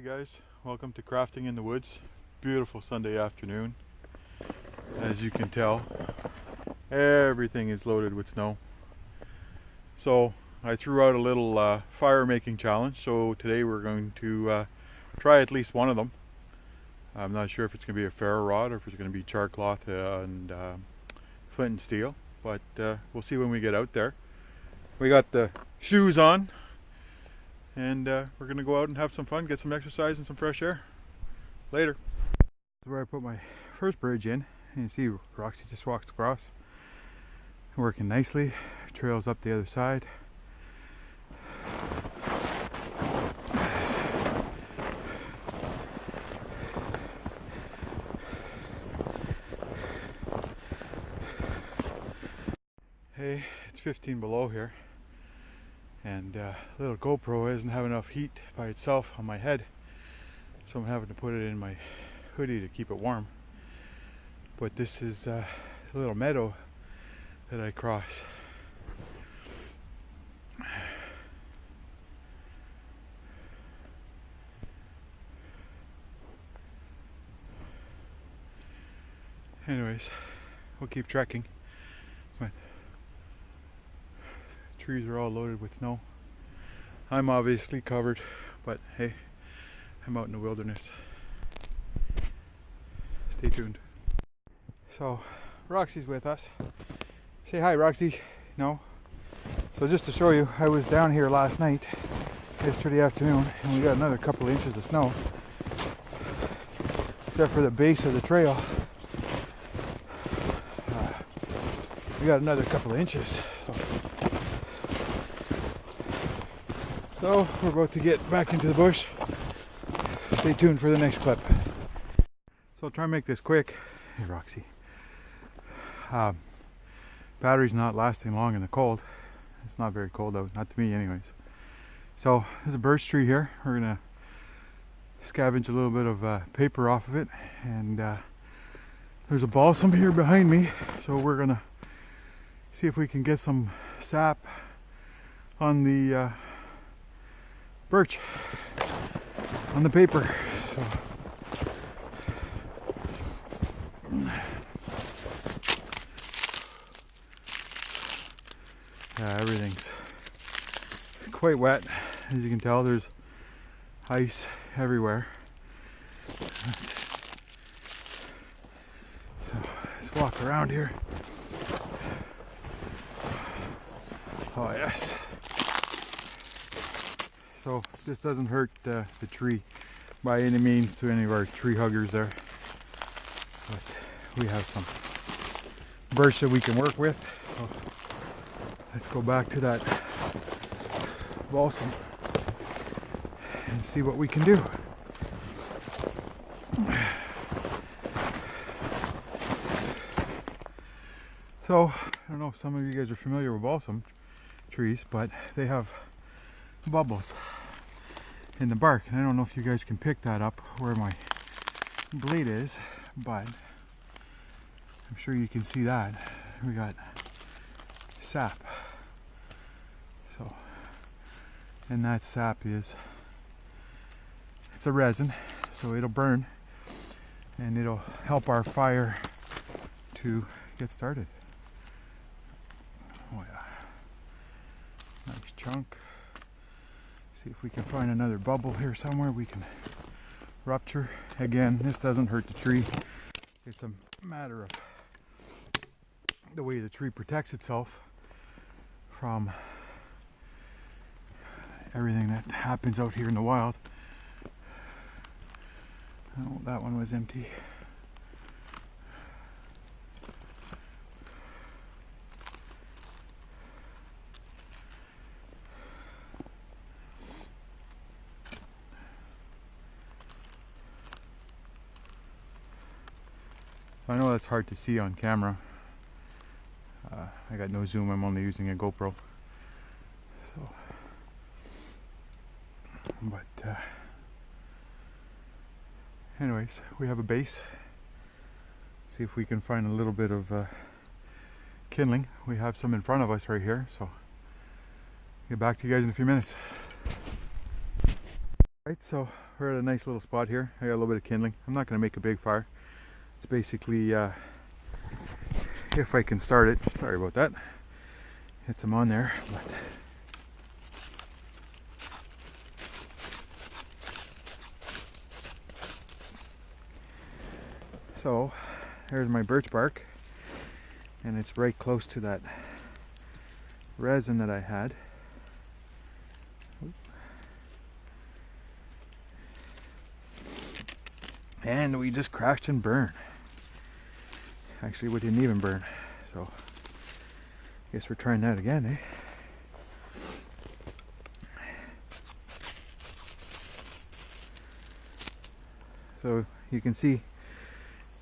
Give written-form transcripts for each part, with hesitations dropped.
Hey guys, welcome to Crafting in the Woods. Beautiful Sunday afternoon. As you can tell, everything is loaded with snow. So I threw out a little fire making challenge. So today we're going to try at least one of them. I'm not sure if it's going to be a ferro rod or if it's going to be char cloth and flint and steel, but we'll see when we get out there. We got the shoes on, and we're going to go out and have some fun, get some exercise and some fresh air. Later. This is where I put my first bridge in, and you see Roxy just walks across. Working nicely, trails up the other side. Hey, it's 15 below here, and little GoPro doesn't have enough heat by itself on my head, so I'm having to put it in my hoodie to keep it warm. But this is a little meadow that I cross. Anyways, we'll keep trekking, but trees are all loaded with snow. I'm obviously covered, but hey, I'm out in the wilderness. Stay tuned. So, Roxy's with us. Say hi, Roxy. No? So just to show you, I was down here last night, yesterday afternoon, and we got another couple of inches of snow. Except for the base of the trail. We got another couple of inches. So we're about to get back into the bush. Stay tuned for the next clip. So I'll try and make this quick. Hey, Roxy. Battery's not lasting long in the cold. It's not very cold out, not to me anyways. So there's a birch tree here. We're gonna scavenge a little bit of paper off of it, and there's a balsam here behind me, so we're gonna see if we can get some sap on the birch, on the paper. So, yeah, everything's quite wet. As you can tell, there's ice everywhere. So let's walk around here. Oh yes. So this doesn't hurt the tree by any means to any of our tree huggers there. But we have some birch that we can work with. So let's go back to that balsam and see what we can do. So I don't know if some of you guys are familiar with balsam trees, but they have bubbles in the bark, and I don't know if you guys can pick that up where my blade is, but I'm sure you can see that we got sap. So, and that sap it's a resin, so it'll burn and it'll help our fire to get started. Oh yeah, nice chunk. See if we can find another bubble here somewhere we can rupture. Again, this doesn't hurt the tree. It's a matter of the way the tree protects itself from everything that happens out here in the wild. Oh, that one was empty. I know that's hard to see on camera. I got no zoom, I'm only using a GoPro. So, but anyways, we have a base. See if we can find a little bit of kindling. We have some in front of us right here, so get back to you guys in a few minutes. Right, so we're at a nice little spot here. I got a little bit of kindling. I'm not going to make a big fire. It's basically, if I can start it, sorry about that, hit some on there. But so there's my birch bark, and it's right close to that resin that I had. And we just crashed and burned. Actually, we didn't even burn, so I guess we're trying that again, eh? So you can see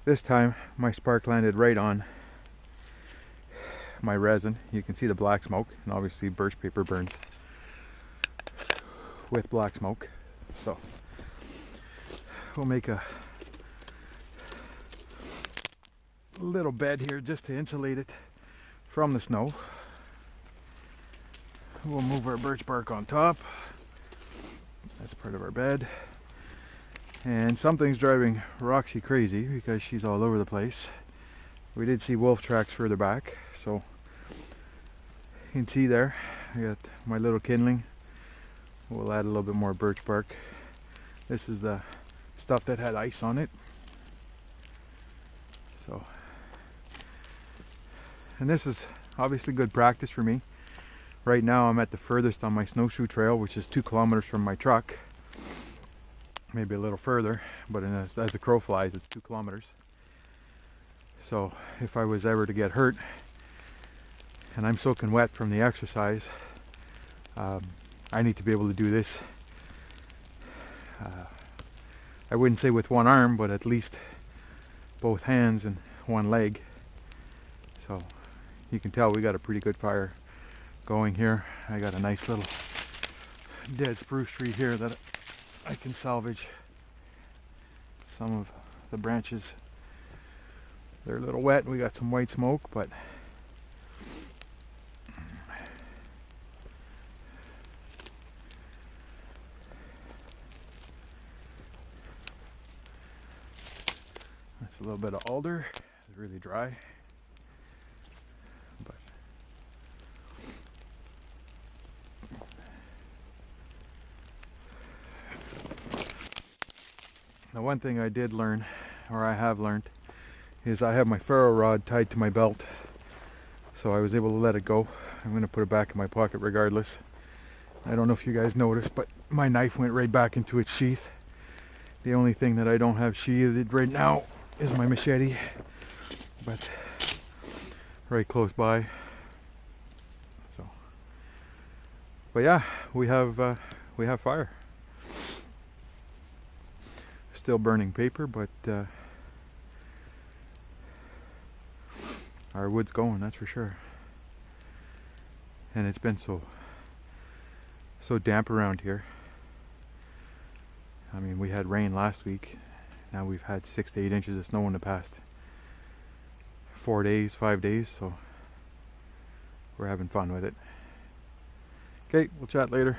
this time my spark landed right on my resin. You can see the black smoke, and obviously birch paper burns with black smoke. So we'll make a little bed here just to insulate it from the snow. We'll move our birch bark on top. That's part of our bed. And something's driving Roxy crazy because she's all over the place. We did see wolf tracks further back, so you can see there I got my little kindling. We'll add a little bit more birch bark. This is the stuff that had ice on it. So, and this is obviously good practice for me. Right now I'm at the furthest on my snowshoe trail, which is 2 kilometers from my truck. Maybe a little further, but as the crow flies, it's 2 kilometers. So if I was ever to get hurt, and I'm soaking wet from the exercise, I need to be able to do this. I wouldn't say with one arm, but at least both hands and one leg. So you can tell we got a pretty good fire going here. I got a nice little dead spruce tree here that I can salvage some of the branches. They're a little wet. We got some white smoke, but that's a little bit of alder. It's really dry. But the one thing I did learn, or I have learned, is I have my ferro rod tied to my belt, so I was able to let it go. I'm going to put it back in my pocket regardless. I don't know if you guys noticed, but my knife went right back into its sheath. The only thing that I don't have sheathed right now is my machete, but right close by. So, but yeah, we have fire. Still burning paper, but our wood's going, that's for sure. And it's been so damp around here. I mean, we had rain last week. Now we've had 6 to 8 inches of snow in the past 4 days, 5 days, so we're having fun with it. Okay, we'll chat later.